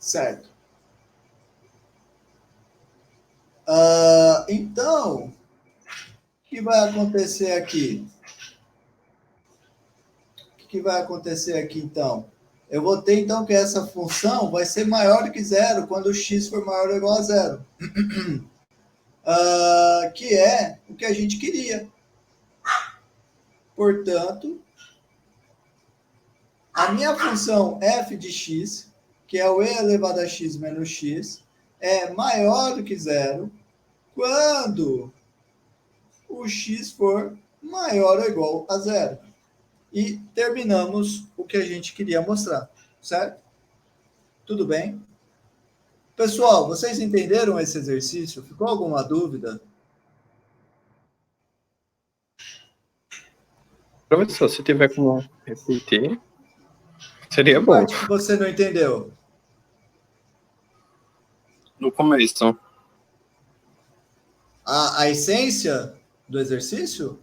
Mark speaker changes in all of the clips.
Speaker 1: Certo. Então, o que vai acontecer aqui? O que vai acontecer aqui, então? Eu vou ter, então, que essa função vai ser maior do que zero quando x for maior ou igual a zero. Que é o que a gente queria. Portanto, a minha função f de x, que é o e elevado a x menos x, é maior do que zero quando o x for maior ou igual a zero. E terminamos o que a gente queria mostrar, certo? Tudo bem? Pessoal, vocês entenderam esse exercício? Ficou alguma dúvida?
Speaker 2: Professor, se tiver como repetir, seria
Speaker 1: Que
Speaker 2: bom.
Speaker 1: parte que você não entendeu?
Speaker 2: No começo.
Speaker 1: A essência do exercício?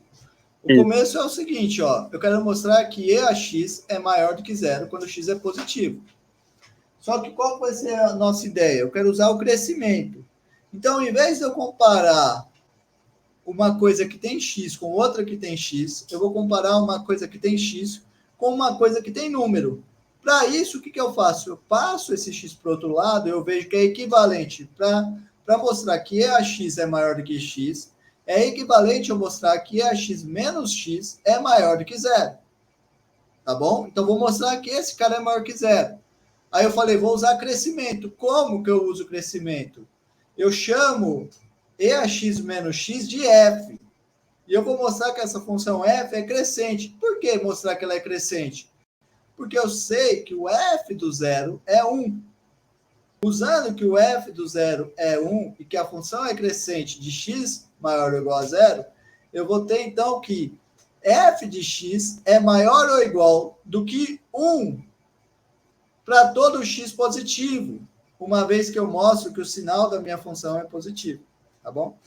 Speaker 1: O
Speaker 2: Isso.
Speaker 1: começo é o seguinte, ó. Eu quero mostrar que e a x é maior do que zero quando x é positivo. Só que qual vai ser a nossa ideia? Eu quero usar o crescimento. Então, ao invés de eu comparar uma coisa que tem x com outra que tem x, eu vou comparar uma coisa que tem x com uma coisa que tem número. Para isso, o que eu faço? Eu passo esse x para o outro lado, eu vejo que é equivalente para mostrar que e a x é maior do que x, é equivalente eu mostrar que e a x menos x é maior do que zero. Tá bom? Então, vou mostrar que esse cara é maior que zero. Aí eu falei, vou usar crescimento. Como que eu uso crescimento? Eu chamo e a x menos x de f. E eu vou mostrar que essa função f é crescente. Por que mostrar que ela é crescente? Porque eu sei que o f do zero é 1. Usando que o f do zero é 1 e que a função é crescente de x maior ou igual a zero, eu vou ter então que f de x é maior ou igual do que 1 para todo x positivo, uma vez que eu mostro que o sinal da minha função é positivo, tá bom?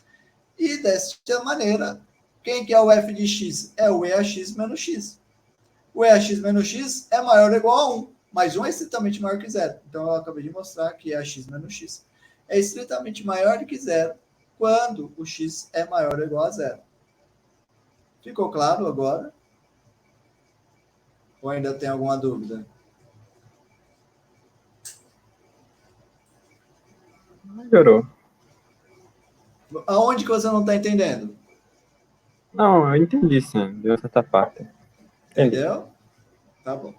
Speaker 1: E desta maneira, quem que é o f de x? É o EAX menos x. O EAX menos x é maior ou igual a 1, mas 1 é estritamente maior que zero. Então, eu acabei de mostrar que EAX menos x é estritamente maior do que zero quando o x é maior ou igual a zero. Ficou claro agora? Ou ainda tem alguma dúvida?
Speaker 2: Melhorou.
Speaker 1: Aonde que você não está entendendo?
Speaker 2: Não, eu entendi sim, de certa parte. Entendi.
Speaker 1: Entendeu? Tá bom.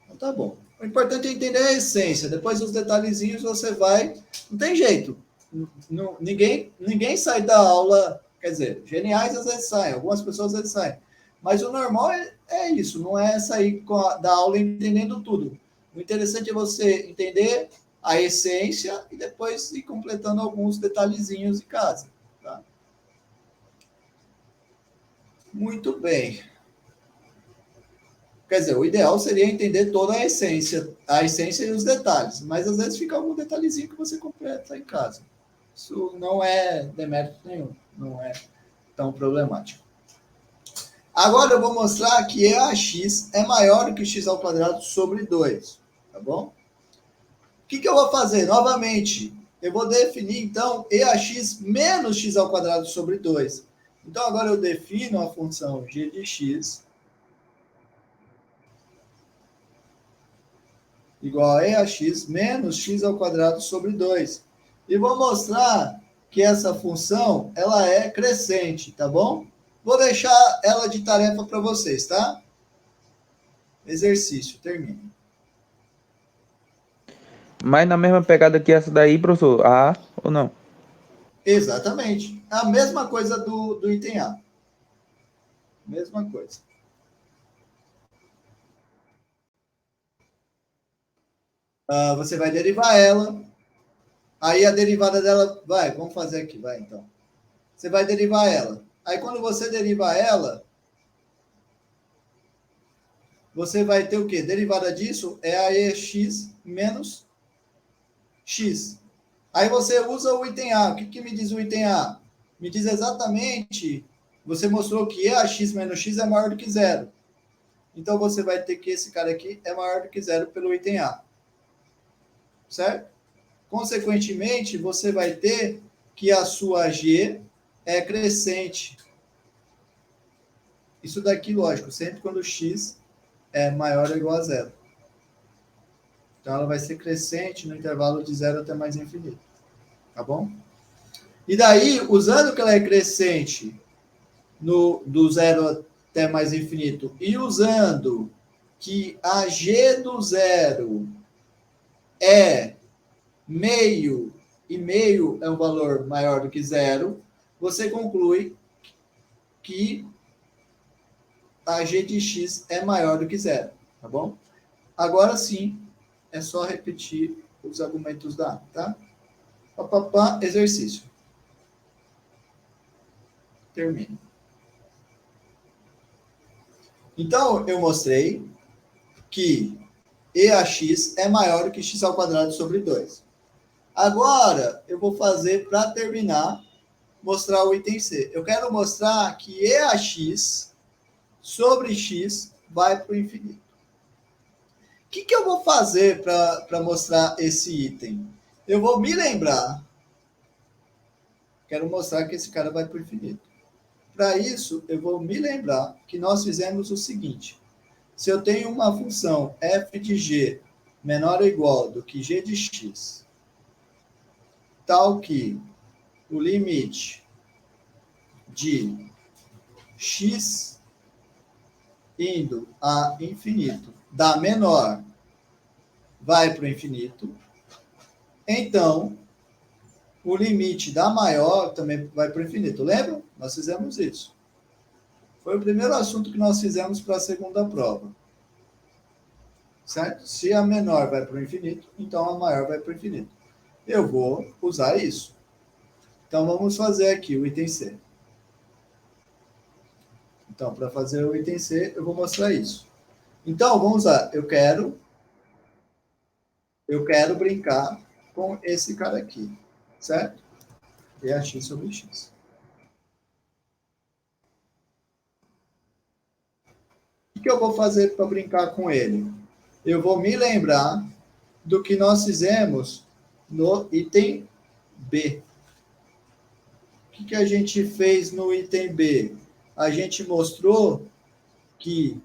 Speaker 1: Então tá bom. O importante é entender a essência. Depois os detalhezinhos você vai. Não tem jeito. Ninguém sai da aula. Quer dizer, geniais às vezes saem, algumas pessoas às vezes saem. Mas o normal é isso, não é sair da aula entendendo tudo. O interessante é você entender a essência e depois ir completando alguns detalhezinhos de casa. Tá? Muito bem. Quer dizer, o ideal seria entender toda a essência e os detalhes, mas às vezes fica algum detalhezinho que você completa em casa. Isso não é demérito nenhum, não é tão problemático. Agora eu vou mostrar que e a x é maior do que x ao quadrado sobre 2, tá bom? O que eu vou fazer? Novamente, eu vou definir, então, e a x menos x ao quadrado sobre 2. Então, agora eu defino a função g de x igual a EAX menos x ao quadrado sobre 2. E vou mostrar que essa função ela é crescente, tá bom? Vou deixar ela de tarefa para vocês, tá? Exercício, termina.
Speaker 3: Mas na mesma pegada que essa daí, professor, A ou não?
Speaker 1: Exatamente. A mesma coisa do item A. Mesma coisa. Você vai derivar ela. Aí a derivada dela... vamos fazer aqui, vai então. Você vai derivar ela. Aí quando você derivar ela, você vai ter o quê? Derivada disso é a EX menos X. Aí você usa o item A. O que me diz o item A? Me diz exatamente, você mostrou que EAX menos X é maior do que zero. Então você vai ter que esse cara aqui é maior do que zero pelo item A. certo? Consequentemente, você vai ter que a sua G é crescente. Isso daqui, lógico, sempre quando x é maior ou igual a zero. Então, ela vai ser crescente no intervalo de 0 até mais infinito. Tá bom? E daí, usando que ela é crescente do 0 até mais infinito e usando que a G do zero é meio, e meio é um valor maior do que zero, você conclui que a G de x é maior do que zero, tá bom? Agora sim, é só repetir os argumentos da A, tá? Papapá, exercício. Termino. Então, eu mostrei que EAX é maior do que x ao quadrado sobre 2. Agora, eu vou fazer, para terminar, mostrar o item C. Eu quero mostrar que EAX sobre x vai para o infinito. O que eu vou fazer para mostrar esse item? Eu vou me lembrar. Quero mostrar que esse cara vai para o infinito. Para isso, eu vou me lembrar que nós fizemos o seguinte. Se eu tenho uma função f de g menor ou igual do que g de x, tal que o limite de x indo a infinito da menor vai para o infinito, então o limite da maior também vai para o infinito. Lembram? Nós fizemos isso. Foi o primeiro assunto que nós fizemos para a segunda prova. Certo? Se a menor vai para o infinito, então a maior vai para o infinito. Eu vou usar isso. Então, vamos fazer aqui o item C. Então, para fazer o item C, eu vou mostrar isso. Então, vamos lá. Eu quero brincar com esse cara aqui. Certo? E a x sobre x. O que eu vou fazer para brincar com ele? Eu vou me lembrar do que nós fizemos no item B. O que a gente fez no item B? A gente mostrou que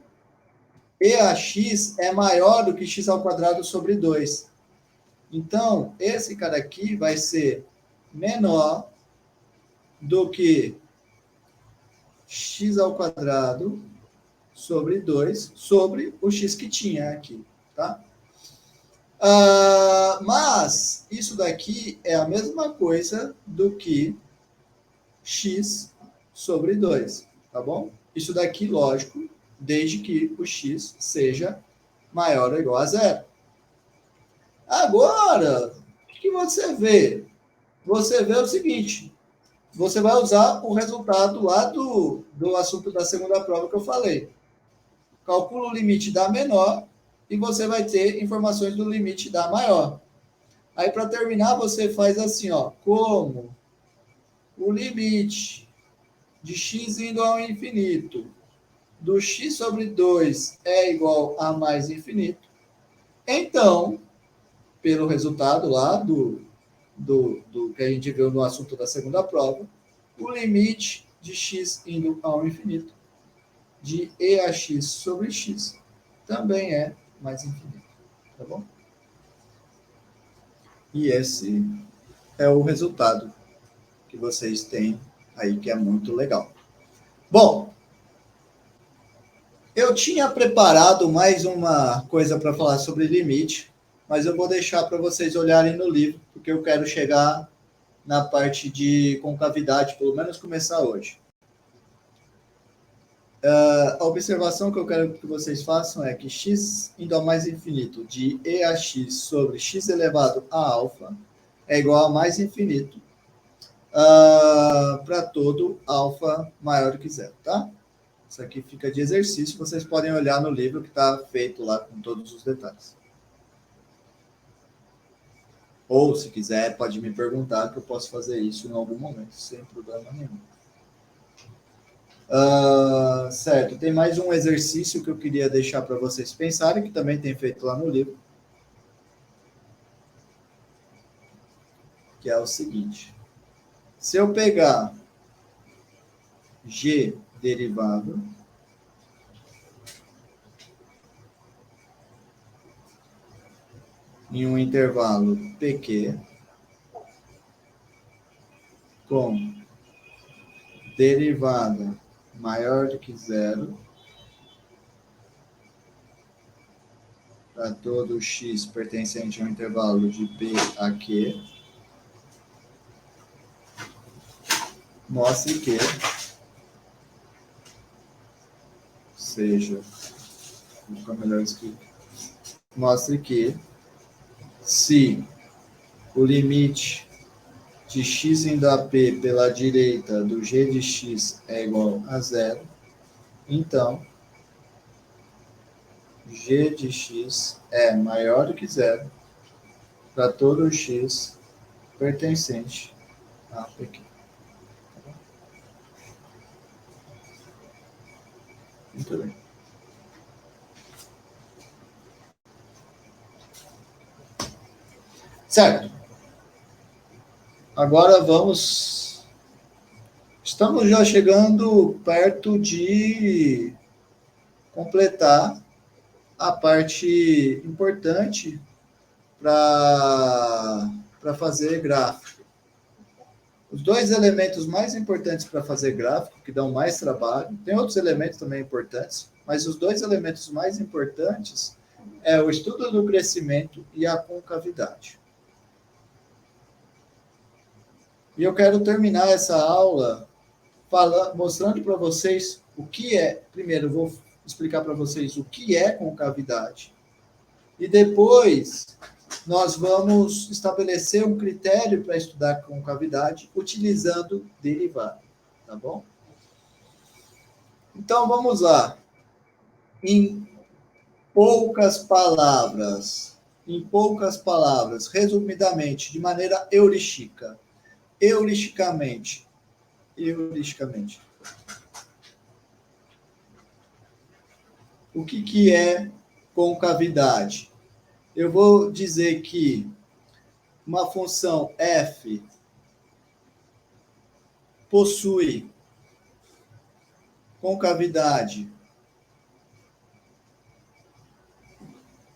Speaker 1: EAX é maior do que x ao quadrado sobre 2. Então, esse cara aqui vai ser menor do que x ao quadrado sobre 2 sobre o x que tinha aqui, tá? Mas isso daqui é a mesma coisa do que x sobre 2, tá bom? Isso daqui, lógico, desde que o x seja maior ou igual a zero. Agora, o que você vê? Você vê o seguinte, você vai usar o resultado lá do assunto da segunda prova que eu falei. Calcula o limite da menor e você vai ter informações do limite da maior. Aí, para terminar, você faz assim, ó, como o limite de x indo ao infinito do x sobre 2 é igual a mais infinito, então, pelo resultado lá do que a gente viu no assunto da segunda prova, o limite de x indo ao infinito de EAX sobre x também é mais infinito, tá bom? E esse é o resultado que vocês têm aí, que é muito legal. Bom, eu tinha preparado mais uma coisa para falar sobre limite, mas eu vou deixar para vocês olharem no livro, porque eu quero chegar na parte de concavidade, pelo menos começar hoje. A observação que eu quero que vocês façam é que x indo ao mais infinito de EAX sobre x elevado a alfa é igual a mais infinito para todo alfa maior do que zero, tá? Isso aqui fica de exercício, vocês podem olhar no livro que está feito lá com todos os detalhes. Ou, se quiser, pode me perguntar que eu posso fazer isso em algum momento, sem problema nenhum. Certo, tem mais um exercício que eu queria deixar para vocês pensarem, que também tem feito lá no livro. que é o seguinte. Se eu pegar G derivado em um intervalo PQ com derivada maior do que zero para todo x pertencente a um intervalo de P a Q, mostre que seja, vou ficar melhor escrito, mostre que se o limite de x indo a P pela direita do g de x é igual a zero, então g de x é maior do que zero para todo x pertencente a PQ. Muito bem. Certo. Agora vamos... Estamos já chegando perto de completar a parte importante para fazer gráfico. Os dois elementos mais importantes para fazer gráfico, que dão mais trabalho, tem outros elementos também importantes, mas os dois elementos mais importantes é o estudo do crescimento e a concavidade. E eu quero terminar essa aula mostrando para vocês o que é. Primeiro, eu vou explicar para vocês o que é concavidade. E depois, nós vamos estabelecer um critério para estudar concavidade utilizando derivada. Tá bom? Então, vamos lá. Em poucas palavras, resumidamente, de maneira heuristicamente, o que é concavidade? Eu vou dizer que uma função f possui concavidade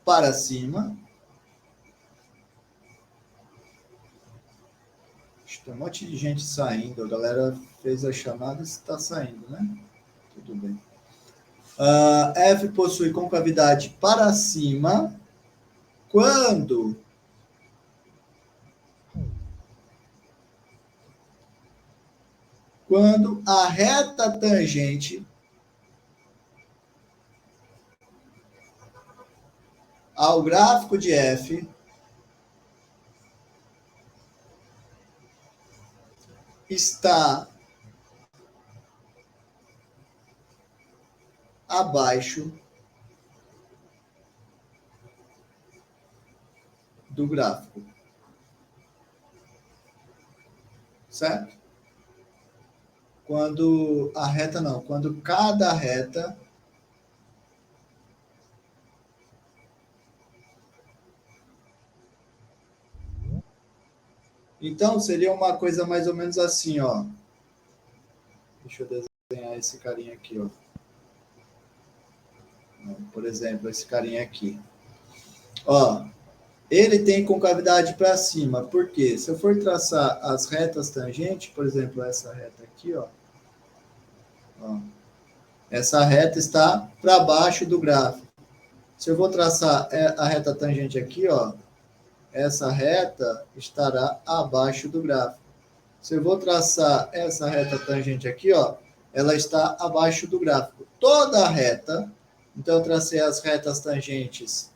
Speaker 1: para cima. Tem um monte de gente saindo, a galera fez a chamada e está saindo, né? Tudo bem. F possui concavidade para cima quando a reta tangente ao gráfico de F está abaixo do gráfico. Certo? Quando cada reta então seria uma coisa mais ou menos assim, ó. Deixa eu desenhar esse carinha aqui, ó. Por exemplo, esse carinha aqui. Ó, ele tem concavidade para cima. Por quê? Se eu for traçar as retas tangentes, por exemplo, essa reta aqui, ó. Essa reta está para baixo do gráfico. Se eu vou traçar a reta tangente aqui, ó, essa reta estará abaixo do gráfico. Se eu vou traçar essa reta tangente aqui, ó, ela está abaixo do gráfico. Toda a reta, então eu tracei as retas tangentes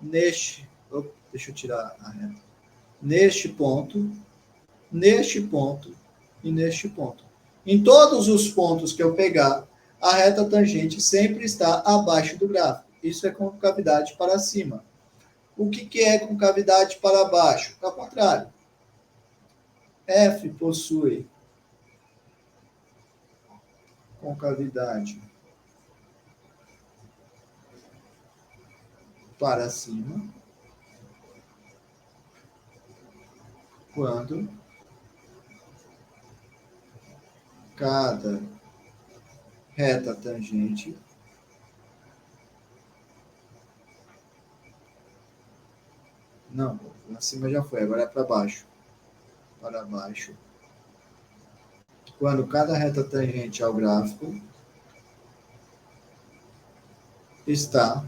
Speaker 1: deixa eu tirar a reta. Neste ponto e neste ponto. Em todos os pontos que eu pegar, a reta tangente sempre está abaixo do gráfico. Isso é concavidade para cima. O que é concavidade para baixo? Ao contrário. F possui concavidade para cima quando cada reta tangente não, acima já foi, agora é para baixo. Para baixo. Quando cada reta tangente ao gráfico está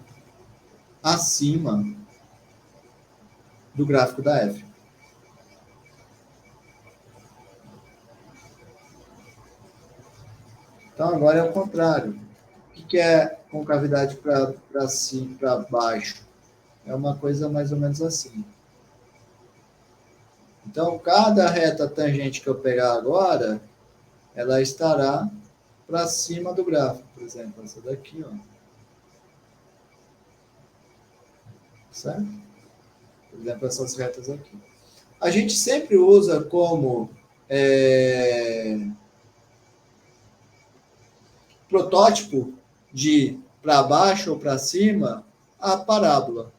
Speaker 1: acima do gráfico da F. Então, agora é o contrário. O que é concavidade para cima, para baixo? É uma coisa mais ou menos assim. Então, cada reta tangente que eu pegar agora, ela estará para cima do gráfico. Por exemplo, essa daqui, ó. Certo? Por exemplo, essas retas aqui. A gente sempre usa como protótipo de para baixo ou para cima a parábola.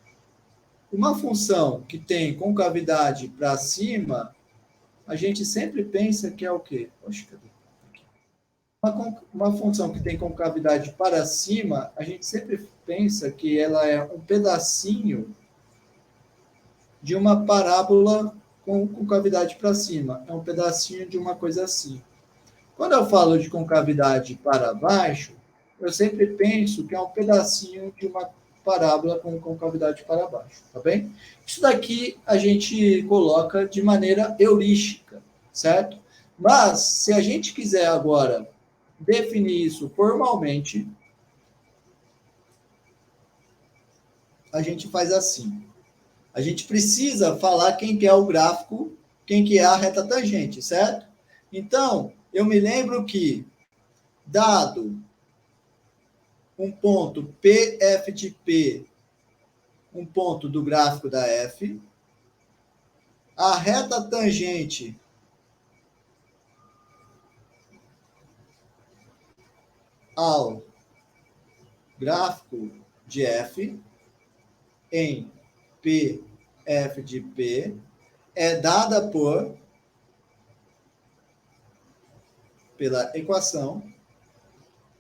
Speaker 1: Uma função que tem concavidade para cima, a gente sempre pensa que é o quê? Poxa, cadê? Uma função que tem concavidade para cima, a gente sempre pensa que ela é um pedacinho de uma parábola com concavidade para cima. É um pedacinho de uma coisa assim. Quando eu falo de concavidade para baixo, eu sempre penso que é um pedacinho de uma parábola com concavidade para baixo, tá bem? Isso daqui a gente coloca de maneira heurística, certo? Mas, se a gente quiser agora definir isso formalmente, a gente faz assim. A gente precisa falar quem que é o gráfico, quem que é a reta tangente, certo? Então, eu me lembro que, dado um ponto PF de P, um ponto do gráfico da F, a reta tangente ao gráfico de F em PF de P é dada pela equação,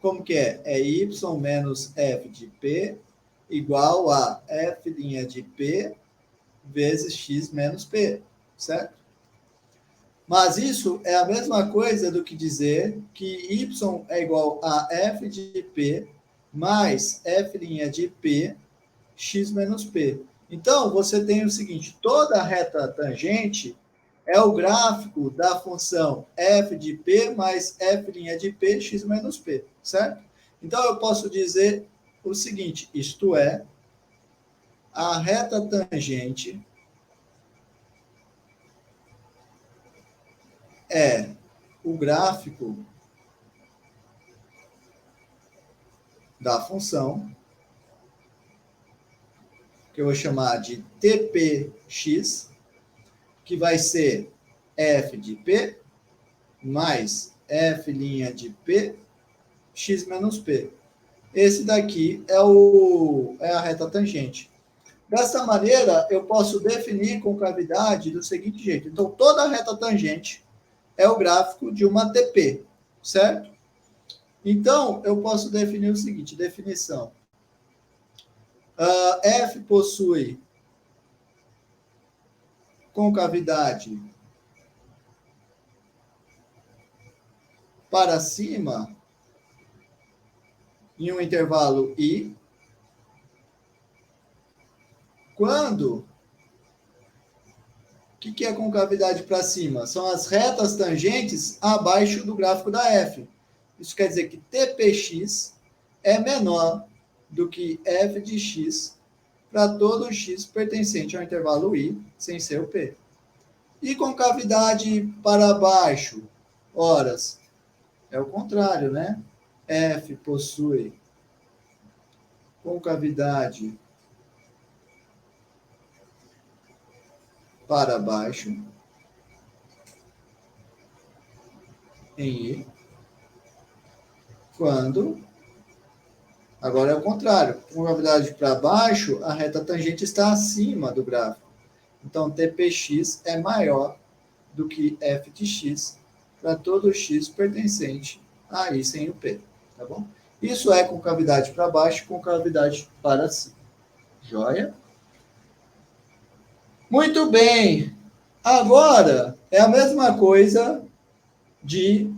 Speaker 1: como que é? É y menos f de p igual a f' de p vezes x menos p, certo? Mas isso é a mesma coisa do que dizer que y é igual a f de p mais f' de p x menos p. Então, você tem o seguinte, toda reta tangente é o gráfico da função f de p mais f' de p, x menos p, certo? Então, eu posso dizer o seguinte, isto é, a reta tangente é o gráfico da função, que eu vou chamar de TPX, que vai ser f de p mais f' de p, x menos p. Esse daqui é a reta tangente. Dessa maneira, eu posso definir concavidade do seguinte jeito. Então, toda reta tangente é o gráfico de uma TP, certo? Então, eu posso definir o seguinte, definição. F possui concavidade para cima em um intervalo I, quando... O que é concavidade para cima? São as retas tangentes abaixo do gráfico da F. Isso quer dizer que TPX é menor do que f de x para todo x pertencente ao intervalo I, sem ser o P. E concavidade para baixo? Horas. É o contrário, né? F possui concavidade para baixo em I, quando... Agora é o contrário. Com concavidade para baixo, a reta tangente está acima do gráfico. Então, TPX é maior do que f de x para todo x pertencente a i sem o p, tá bom? Isso é concavidade para baixo e concavidade para cima. Joia? Muito bem. Agora, é a mesma coisa de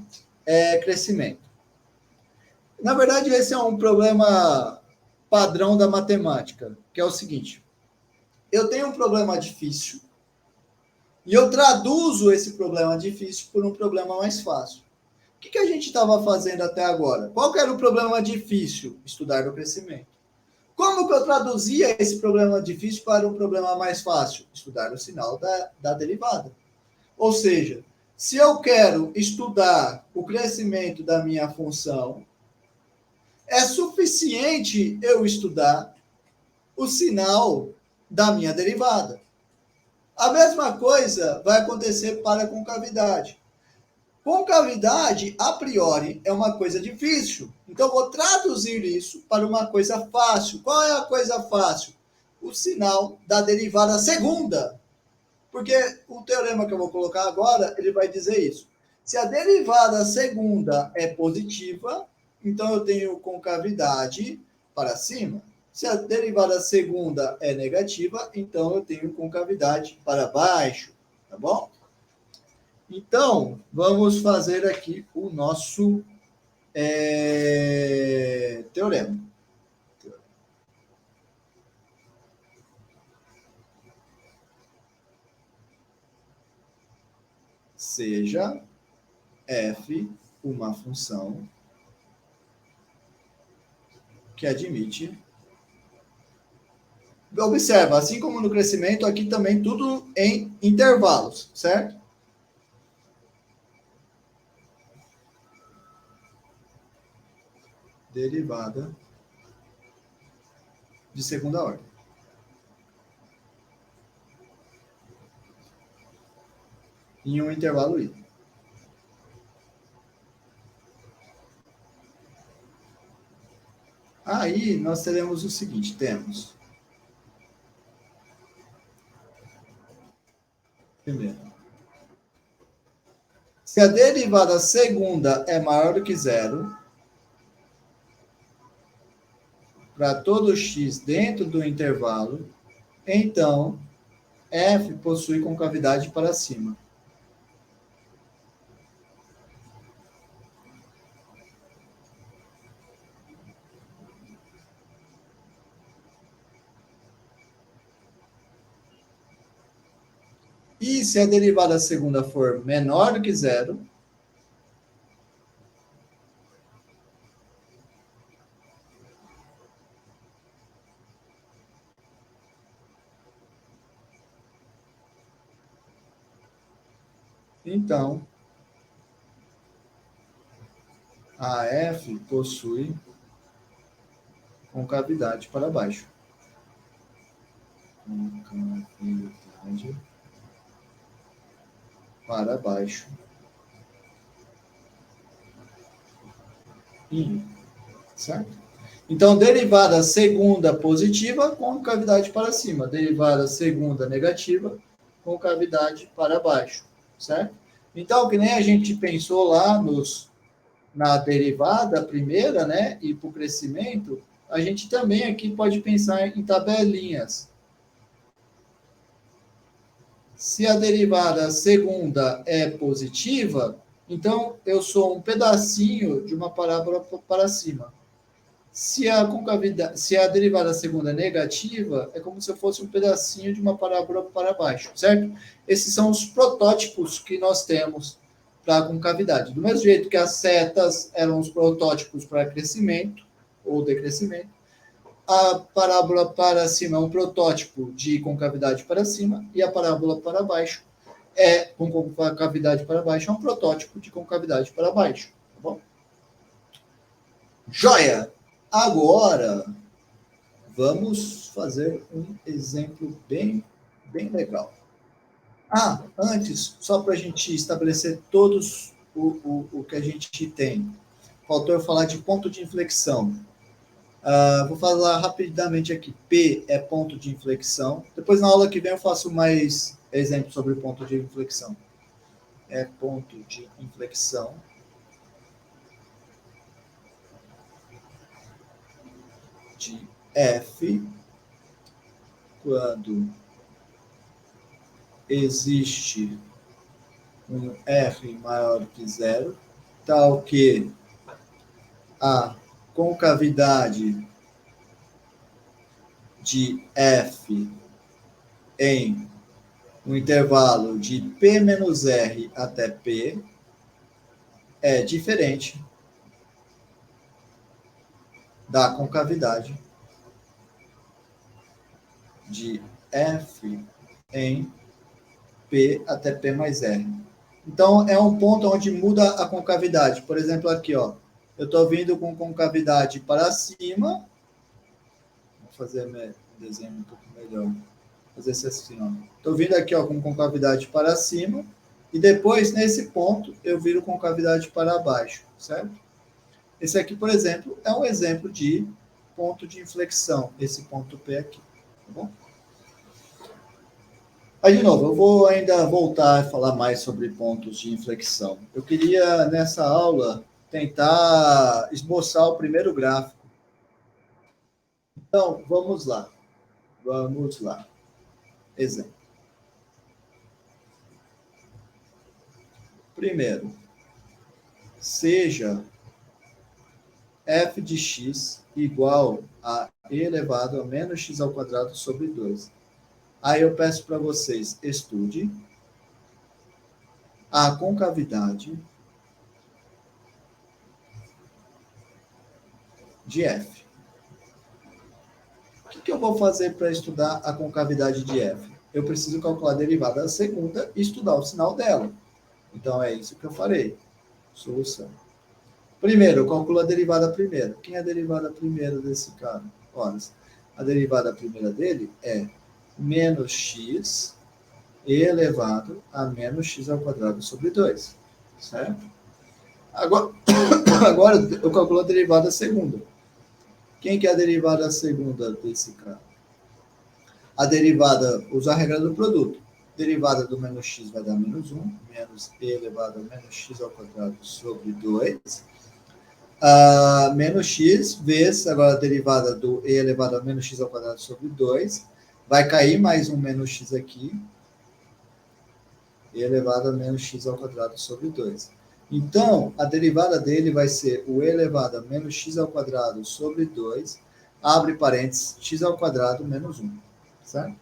Speaker 1: crescimento. Na verdade, esse é um problema padrão da matemática, que é o seguinte. Eu tenho um problema difícil e eu traduzo esse problema difícil por um problema mais fácil. O que a gente estava fazendo até agora? Qual que era o problema difícil? Estudar o crescimento. Como que eu traduzia esse problema difícil para um problema mais fácil? Estudar o sinal da derivada. Ou seja, se eu quero estudar o crescimento da minha função, é suficiente eu estudar o sinal da minha derivada. A mesma coisa vai acontecer para a concavidade. Concavidade, a priori, é uma coisa difícil. Então, vou traduzir isso para uma coisa fácil. Qual é a coisa fácil? O sinal da derivada segunda. Porque o teorema que eu vou colocar agora, ele vai dizer isso. Se a derivada segunda é positiva, então eu tenho concavidade para cima. Se a derivada segunda é negativa, então eu tenho concavidade para baixo. Tá bom? Então, vamos fazer aqui o nosso teorema. Seja f uma função que admite... Observa, assim como no crescimento, aqui também tudo em intervalos, certo? Derivada de segunda ordem. Em um intervalo i. Aí nós teremos o seguinte, temos primeiro, se a derivada segunda é maior do que zero, para todo x dentro do intervalo, então f possui concavidade para cima. E se a derivada segunda for menor do que zero, então a f possui concavidade para baixo. Concavidade para baixo. Certo? Então, derivada segunda positiva, concavidade para cima. Derivada segunda negativa, concavidade para baixo. Certo? Então, que nem a gente pensou lá na derivada primeira, né? E para o crescimento, a gente também aqui pode pensar em tabelinhas. Se a derivada segunda é positiva, então eu sou um pedacinho de uma parábola para cima. Se a derivada segunda é negativa, é como se eu fosse um pedacinho de uma parábola para baixo, certo? Esses são os protótipos que nós temos para a concavidade. Do mesmo jeito que as setas eram os protótipos para crescimento ou decrescimento, a parábola para cima é um protótipo de concavidade para cima e a parábola para baixo com concavidade para baixo é um protótipo de concavidade para baixo, tá bom? Joia! Agora vamos fazer um exemplo bem legal. Antes, só para a gente estabelecer todos o que a gente tem, faltou eu falar de ponto de inflexão. Vou falar rapidamente aqui. P é ponto de inflexão. Depois, na aula que vem, eu faço mais exemplos sobre ponto de inflexão. é ponto de inflexão de F quando existe um R maior que zero, tal que a concavidade de F em um intervalo de P menos R até P é diferente da concavidade de F em P até P mais R. Então, é um ponto onde muda a concavidade. Por exemplo, aqui, ó, eu estou vindo com concavidade para cima. Vou fazer um desenho um pouco melhor. Vou fazer isso assim, ó. Estou vindo aqui, ó, com concavidade para cima. E depois, nesse ponto, eu viro concavidade para baixo, certo? Esse aqui, por exemplo, é um exemplo de ponto de inflexão. Esse ponto P aqui, tá bom? Aí, de novo, eu vou ainda voltar a falar mais sobre pontos de inflexão. Eu queria, nessa aula, tentar esboçar o primeiro gráfico. Então, vamos lá. Vamos lá. Exemplo. Primeiro, seja f de x igual a e elevado a menos x ao quadrado sobre 2. Aí eu peço para vocês, estude a concavidade de f. O que eu vou fazer para estudar a concavidade de f? Eu preciso calcular a derivada da segunda e estudar o sinal dela. Então, é isso que eu farei. Solução. Primeiro, eu calculo a derivada primeira. Quem é a derivada primeira desse cara? Ora, a derivada primeira dele é menos x elevado a menos x ao quadrado sobre 2. Certo? Agora eu calculo a derivada segunda. Quem que é a derivada segunda desse cara? A derivada, usa a regra do produto. Derivada do menos x vai dar menos 1, menos e elevado a menos x ao quadrado sobre 2. Menos x vezes, agora a derivada do e elevado a menos x ao quadrado sobre 2. Vai cair mais um menos x aqui. E elevado a menos x ao quadrado sobre 2. Então, a derivada dele vai ser o e elevado a menos x ao quadrado sobre 2, abre parênteses, x ao quadrado menos 1. Certo?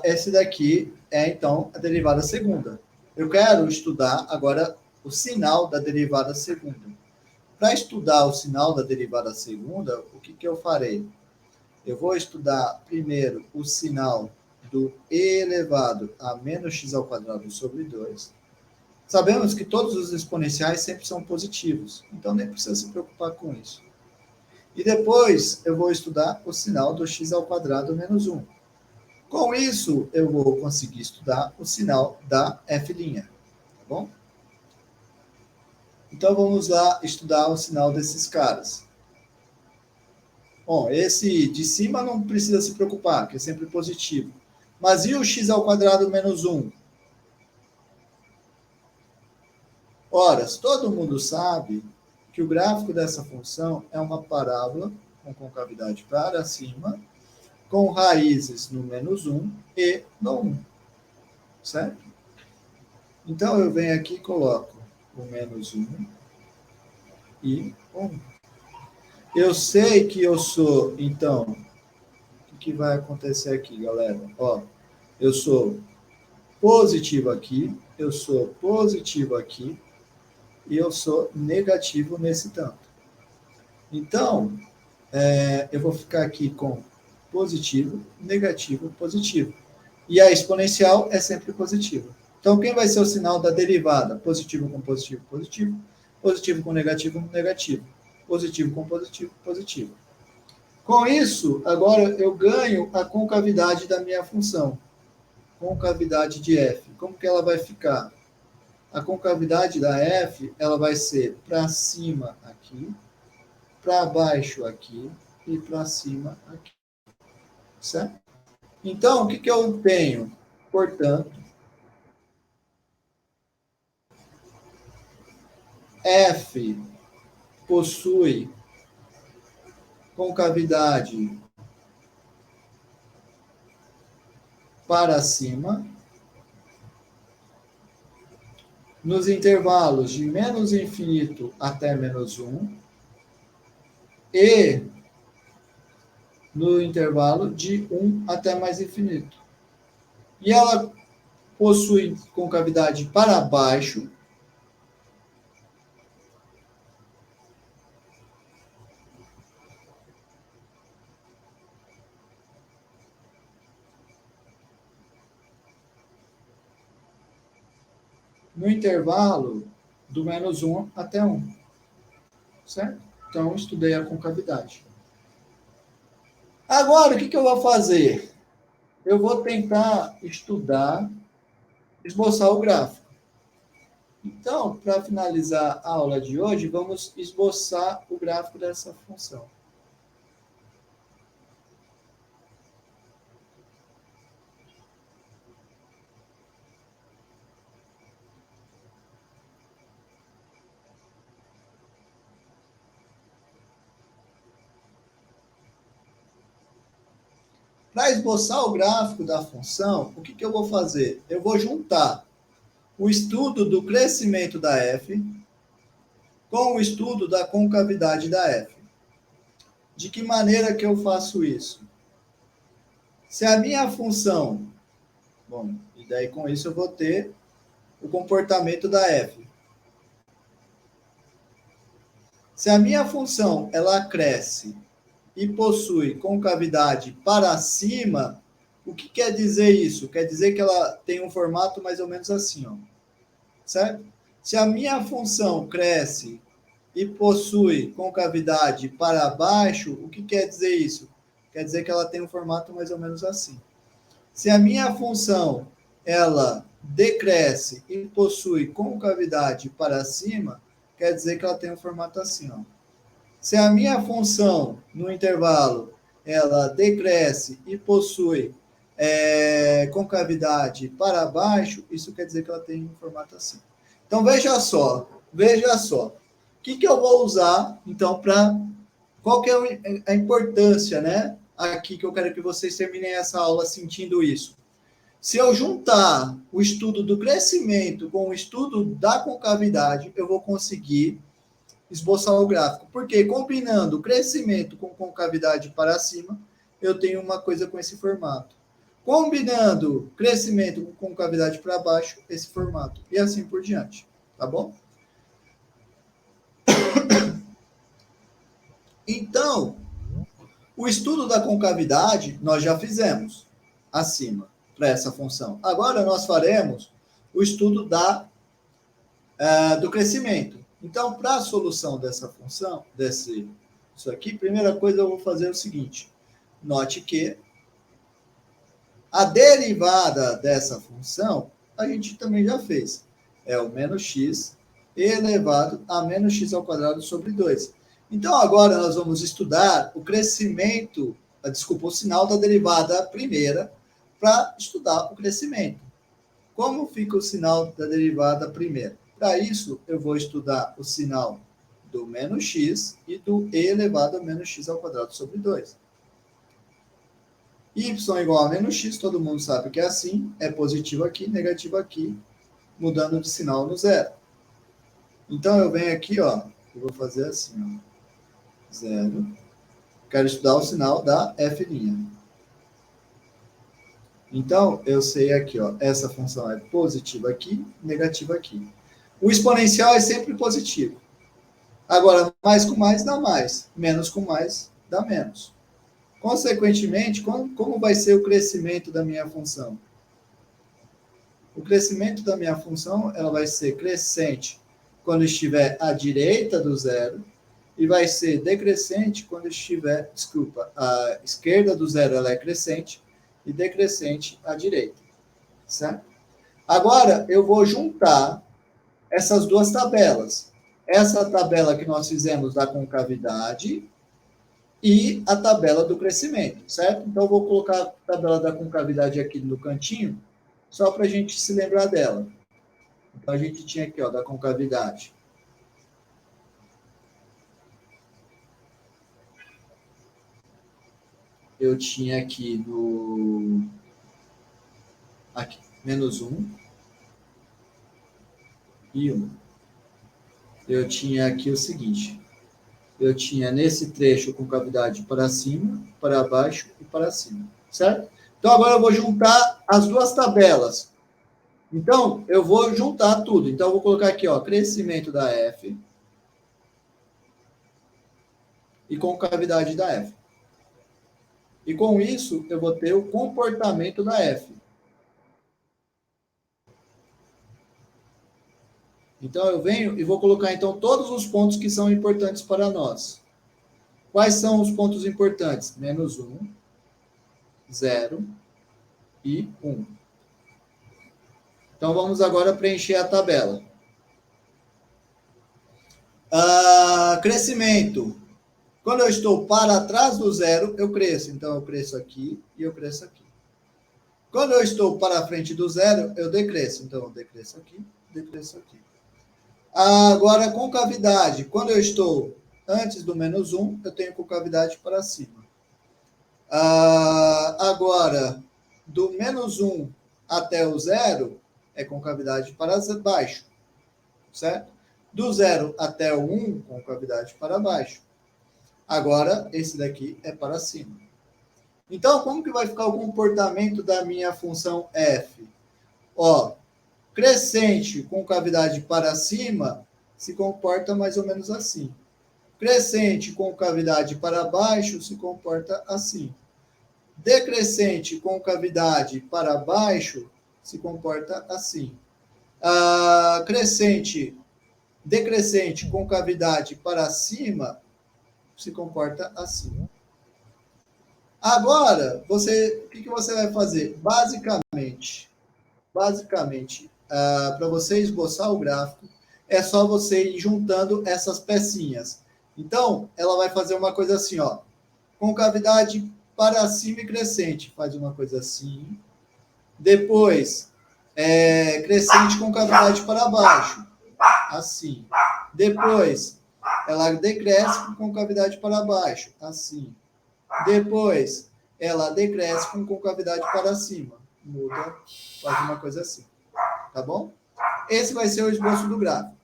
Speaker 1: Esse daqui é, então, a derivada segunda. Eu quero estudar agora o sinal da derivada segunda. Para estudar o sinal da derivada segunda, o que eu farei? Eu vou estudar primeiro o sinal do e elevado a menos x ao quadrado sobre 2. Sabemos que todos os exponenciais sempre são positivos, então nem precisa se preocupar com isso. E depois eu vou estudar o sinal do x ao quadrado menos 1. Com isso, eu vou conseguir estudar o sinal da f', tá bom? Então, vamos lá estudar o sinal desses caras. Bom, esse de cima não precisa se preocupar, que é sempre positivo. Mas e o x ao quadrado menos 1? Ora, todo mundo sabe que o gráfico dessa função é uma parábola com concavidade para cima, com raízes no menos 1 e no 1. Certo? Então, eu venho aqui e coloco o menos 1 e 1. Eu sei que eu sou, então, o que vai acontecer aqui, galera? Ó, eu sou positivo aqui, eu sou positivo aqui, e eu sou negativo nesse tanto. Então, eu vou ficar aqui com positivo, negativo, positivo. E a exponencial é sempre positiva. Então, quem vai ser o sinal da derivada? Positivo com positivo, positivo. Positivo com negativo, negativo. Positivo com positivo, positivo. Com isso, agora eu ganho a concavidade da minha função. Concavidade de f. Como que ela vai ficar? A concavidade da f, ela vai ser para cima aqui, para baixo aqui e para cima aqui. Certo? Então, o que eu tenho? Portanto, F possui concavidade para cima, nos intervalos de menos infinito até menos 1, e no intervalo de 1 até mais infinito. E ela possui concavidade para baixo, no intervalo do menos 1 até 1. Certo? Então, estudei a concavidade. Agora, o que eu vou fazer? Eu vou tentar estudar, esboçar o gráfico. Então, para finalizar a aula de hoje, vamos esboçar o gráfico dessa função. Para esboçar o gráfico da função, o que eu vou fazer? Eu vou juntar o estudo do crescimento da f com o estudo da concavidade da f. De que maneira que eu faço isso? Se a minha função... Bom, e daí com isso eu vou ter o comportamento da f. Se a minha função ela cresce e possui concavidade para cima, o que quer dizer isso? Quer dizer que ela tem um formato mais ou menos assim, ó. Certo? Se a minha função cresce e possui concavidade para baixo, o que quer dizer isso? Quer dizer que ela tem um formato mais ou menos assim. Se a minha função ela decresce e possui concavidade para cima, quer dizer que ela tem um formato assim, ó. Se a minha função no intervalo ela decresce e possui concavidade para baixo, isso quer dizer que ela tem um formato assim. Então, veja só. O que eu vou usar, então, para... Qual que é a importância, né? Aqui que eu quero que vocês terminem essa aula sentindo isso. Se eu juntar o estudo do crescimento com o estudo da concavidade, eu vou conseguir esboçar o gráfico. Porque combinando crescimento com concavidade para cima, eu tenho uma coisa com esse formato. Combinando crescimento com concavidade para baixo, esse formato. E assim por diante. Tá bom? Então, o estudo da concavidade nós já fizemos acima para essa função. Agora nós faremos o estudo do crescimento. Então, para a solução dessa função, isso aqui, primeira coisa eu vou fazer o seguinte. Note que a derivada dessa função, a gente também já fez. É o menos x elevado a menos x ao quadrado sobre 2. Então, agora nós vamos estudar o crescimento, o sinal da derivada primeira, para estudar o crescimento. Como fica o sinal da derivada primeira? Para isso, eu vou estudar o sinal do menos x e do e elevado a menos x ao quadrado sobre 2. Y igual a menos x, todo mundo sabe que é assim, é positivo aqui, negativo aqui, mudando de sinal no zero. Então, eu venho aqui, ó, eu vou fazer assim, ó, zero. Quero estudar o sinal da f'. Então, eu sei aqui, ó, essa função é positiva aqui, negativa aqui. O exponencial é sempre positivo. Agora, mais com mais dá mais, menos com mais dá menos. Consequentemente, como vai ser o crescimento da minha função? O crescimento da minha função ela vai ser crescente quando estiver à direita do zero e vai ser decrescente quando estiver, a esquerda do zero ela é crescente e decrescente à direita, certo? Agora, eu vou juntar essas duas tabelas. Essa tabela que nós fizemos da concavidade e a tabela do crescimento, certo? Então, eu vou colocar a tabela da concavidade aqui no cantinho, só para a gente se lembrar dela. Então, a gente tinha aqui, ó, da concavidade. eu tinha aqui no... Aqui, menos 1 e 1. Eu tinha aqui o seguinte. Eu tinha nesse trecho com cavidade para cima, para baixo e para cima. Certo? Então, agora eu vou juntar as duas tabelas. Então, eu vou juntar tudo. Então, eu vou colocar aqui, ó, crescimento da F e concavidade da F. E com isso, eu vou ter o comportamento da F. Então, eu venho e vou colocar, então, todos os pontos que são importantes para nós. Quais são os pontos importantes? Menos 1, 0 e 1. Então, vamos agora preencher a tabela. Crescimento. Quando eu estou para trás do zero, eu cresço. Então, eu cresço aqui e eu cresço aqui. Quando eu estou para frente do zero, eu decresço. Então, eu decresço aqui, decresço aqui. Agora, concavidade. Quando eu estou antes do menos 1, eu tenho concavidade para cima. Agora, do menos 1 até o zero, é concavidade para baixo. Certo? Do 0 até o 1, concavidade para baixo. Agora, esse daqui é para cima. Então, como que vai ficar o comportamento da minha função f? Ó, crescente com cavidade para cima se comporta mais ou menos assim. Crescente com cavidade para baixo se comporta assim. Decrescente com cavidade para baixo se comporta assim. Decrescente com cavidade para cima se comporta assim. Agora, o que você vai fazer? Basicamente, para você esboçar o gráfico, é só você ir juntando essas pecinhas. Então, ela vai fazer uma coisa assim, ó, concavidade para cima e crescente, faz uma coisa assim. Depois, crescente com cavidade para baixo, assim. Depois, ela decresce com concavidade para baixo, assim. Depois, ela decresce com concavidade para cima. Muda, faz uma coisa assim. Tá bom? Esse vai ser o esboço do gráfico.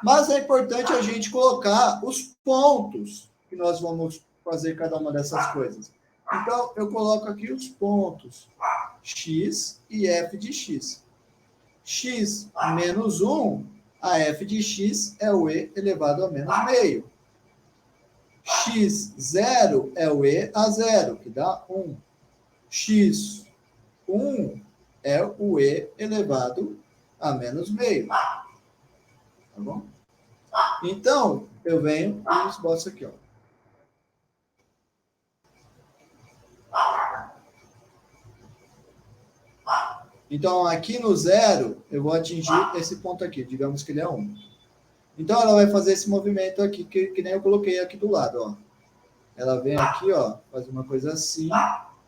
Speaker 1: Mas é importante a gente colocar os pontos que nós vamos fazer cada uma dessas coisas. Então, eu coloco aqui os pontos x e f de x. X menos 1, a f de x é o e elevado a menos meio. X0 é o e a 0, que dá 1. X1 é o e elevado a menos meio. Tá bom? Então, eu venho e esboço aqui, ó. Então, aqui no 0, eu vou atingir esse ponto aqui. Digamos que ele é 1. Então, ela vai fazer esse movimento aqui, que nem eu coloquei aqui do lado, ó. Ela vem aqui, ó, faz uma coisa assim.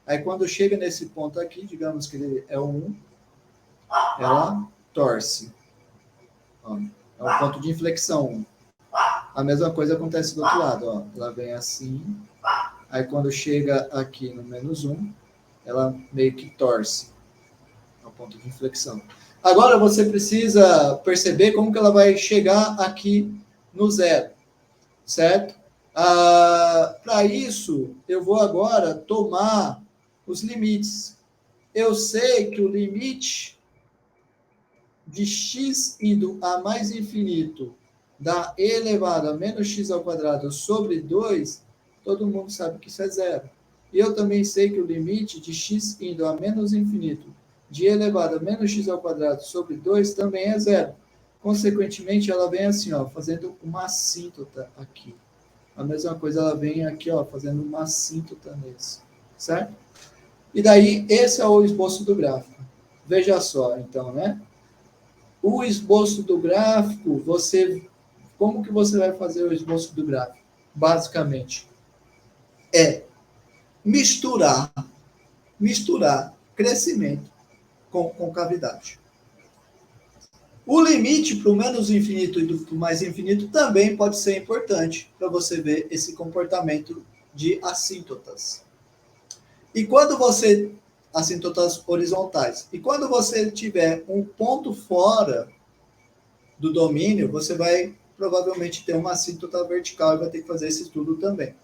Speaker 1: Aí, quando chega nesse ponto aqui, digamos que ele é 1, ela torce. Ó, é o ponto de inflexão 1. A mesma coisa acontece do outro lado, ó. Ela vem assim. Aí, quando chega aqui no menos 1, ela meio que torce. É o ponto de inflexão. Agora, você precisa perceber como que ela vai chegar aqui no 0. Certo? Para isso, eu vou agora tomar os limites. Eu sei que o limite de x indo a mais infinito dá e elevado a menos x ao quadrado sobre 2, todo mundo sabe que isso é 0. E eu também sei que o limite de x indo a menos infinito de e elevado a menos x ao quadrado sobre 2 também é 0. Consequentemente, ela vem assim, ó, fazendo uma assíntota aqui. A mesma coisa, ela vem aqui, ó, fazendo uma assíntota nesse, certo? E daí, esse é o esboço do gráfico. Veja só, então, né? O esboço do gráfico, como que você vai fazer o esboço do gráfico? Basicamente, é misturar crescimento com concavidade. O limite para o menos infinito e do mais infinito também pode ser importante para você ver esse comportamento de assíntotas. E quando você, assíntotas horizontais, e quando você tiver um ponto fora do domínio, você vai provavelmente ter uma assíntota vertical e vai ter que fazer esse estudo também.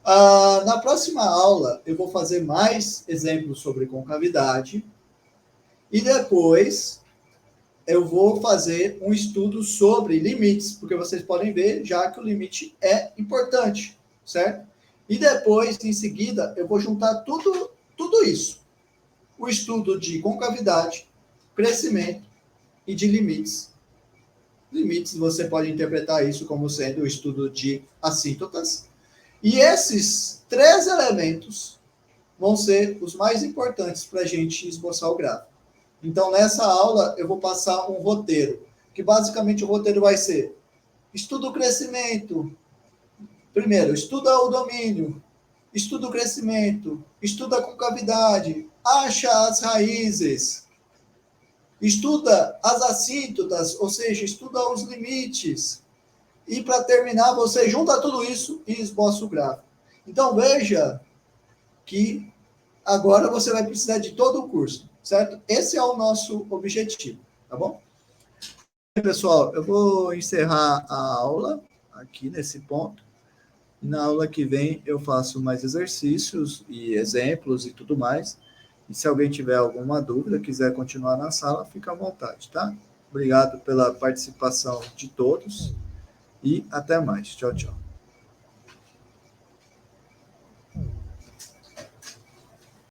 Speaker 1: Na próxima aula, eu vou fazer mais exemplos sobre concavidade e depois eu vou fazer um estudo sobre limites, porque vocês podem ver já que o limite é importante, certo? E depois, em seguida, eu vou juntar tudo isso. O estudo de concavidade, crescimento e de limites. Limites, você pode interpretar isso como sendo o estudo de assíntotas. E esses 3 elementos vão ser os mais importantes para a gente esboçar o gráfico. Então, nessa aula, eu vou passar um roteiro, que basicamente o roteiro vai ser: estuda o crescimento. Primeiro, estuda o domínio, estuda o crescimento, estuda a concavidade, acha as raízes, estuda as assíntotas, ou seja, estuda os limites. E para terminar, você junta tudo isso e esboça o gráfico. Então, veja que agora você vai precisar de todo o curso, certo? Esse é o nosso objetivo, tá bom? Pessoal, eu vou encerrar a aula aqui nesse ponto. E na aula que vem eu faço mais exercícios e exemplos e tudo mais. E se alguém tiver alguma dúvida, quiser continuar na sala, fica à vontade, tá? Obrigado pela participação de todos e até mais. Tchau, tchau.